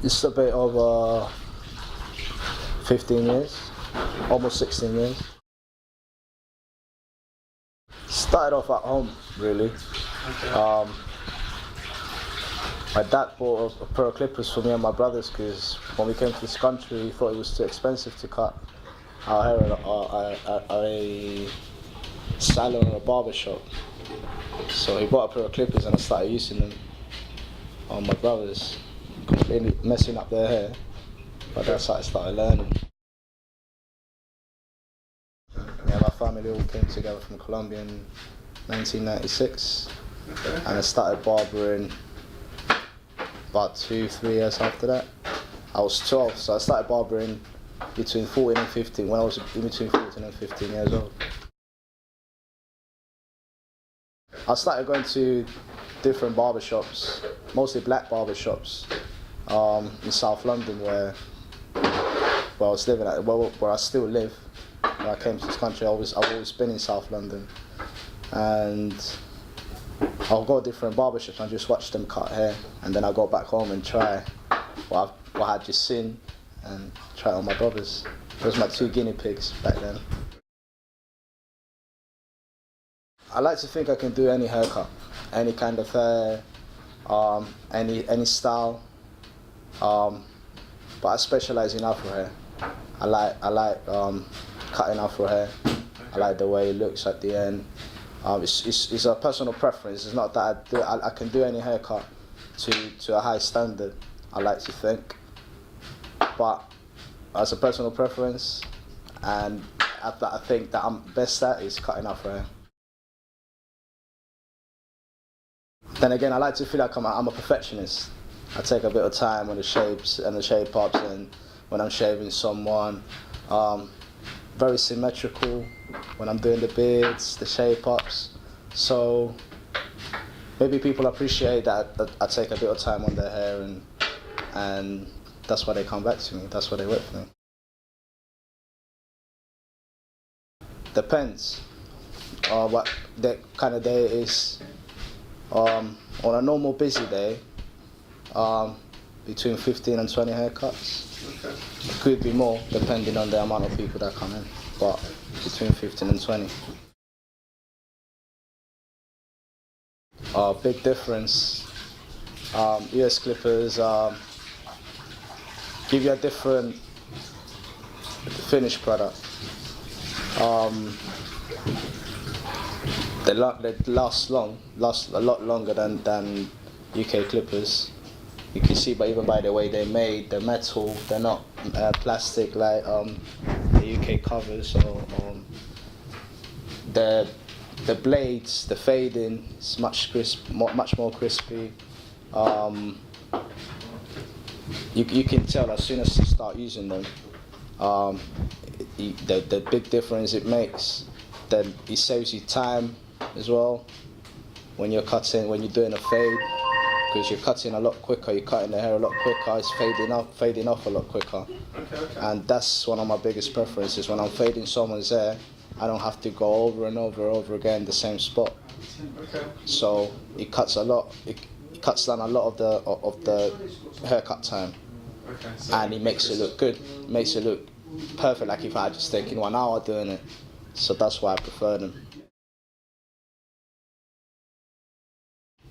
It's a bit over 15 years, almost 16 years. Started off at home, really. Okay. My dad bought a pair of clippers for me and my brothers because when we came to this country, he thought it was too expensive to cut our hair at a salon or a barber shop. So he bought a pair of clippers and I started using them on my brothers, completely messing up their hair. But that's how I started learning. Yeah, my family all came together from Colombia in 1996, and I started barbering about 2-3 years after that. I was 12, so I started barbering between 14 and 15, when I was in between 14 and 15 years old. I started going to different barbershops, mostly black barbershops, in South London where I was living at, where I still live. When I came to this country, I've always been in South London, and I'll go to different barbershops and just watch them cut hair, and then I'll go back home and try what I had just seen and try it on my brothers. Those were my 2 guinea pigs back then. I like to think I can do any haircut, any kind of hair, any style, but I specialize in Afro hair. I like cutting Afro hair. I like the way it looks at the end. It's a personal preference. It's not that I can do any haircut to a high standard, I like to think. But as a personal preference, and I think that I'm best at is cutting Afro hair. Then again, I like to feel like I'm a perfectionist. I take a bit of time on the shapes and the shape ups, and when I'm shaving someone, very symmetrical when I'm doing the beards, the shape ups. So maybe people appreciate that I take a bit of time on their hair, and that's why they come back to me. That's why they work for me. Depends what the kind of day it is. On a normal busy day, between 15 and 20 haircuts. Okay. It could be more depending on the amount of people that come in, but between 15 and 20. Big difference. US clippers give you a different finished product. They last a lot longer than UK clippers. You can see, but even by the way they're made, they're metal. They're not plastic like the UK covers. Or the blades, the fading is much more crispy. You can tell as soon as you start using them. The big difference it makes. Then it saves you time as well when you're doing a fade, because you're cutting a lot quicker, you're cutting the hair a lot quicker, it's fading off a lot quicker. Okay. And that's one of my biggest preferences. When I'm fading someone's hair, I don't have to go over and over again the same spot. Okay. So it cuts down a lot of the haircut time. Okay. So and it makes it look good. It makes it look perfect, like if I had just taken 1 hour doing it. So that's why I prefer them.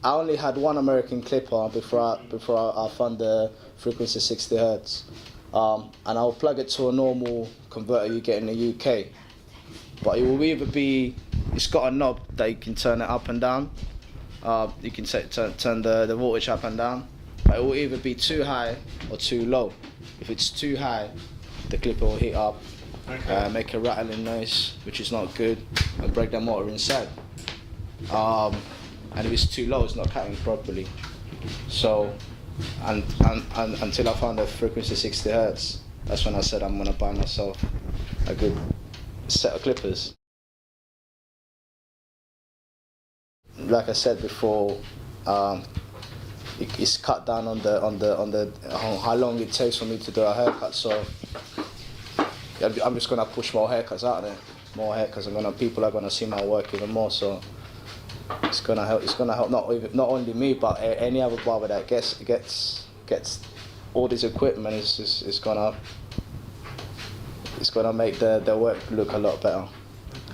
I only had one American clipper before I found the Frequency60hz, and I'll plug it to a normal converter you get in the UK. But it will either be, it's got a knob that you can turn it up and down. You can turn the voltage up and down. But it will either be too high or too low. If it's too high, the clipper will heat up. Okay. Make a rattling noise, which is not good, and break the motor inside. And if it's too low, it's not cutting properly. So, and until I found the Frequency60hz, that's when I said I'm gonna buy myself a good set of clippers. Like I said before, it's cut down on how long it takes for me to do a haircut. So I'm just gonna push more haircuts out there, more haircuts. People are gonna see my work even more. So it's gonna help. It's gonna help not only me, but any other barber that gets all this equipment is gonna make their work look a lot better,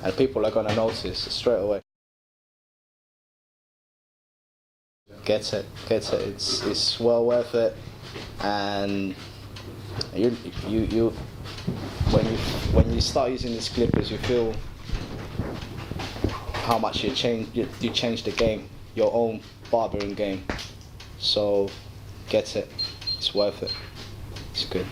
and people are gonna notice straight away. Get it. It's well worth it, and you when you start using these clippers, you feel how much you change the game, your own barbering game. So get it. It's worth it. It's good.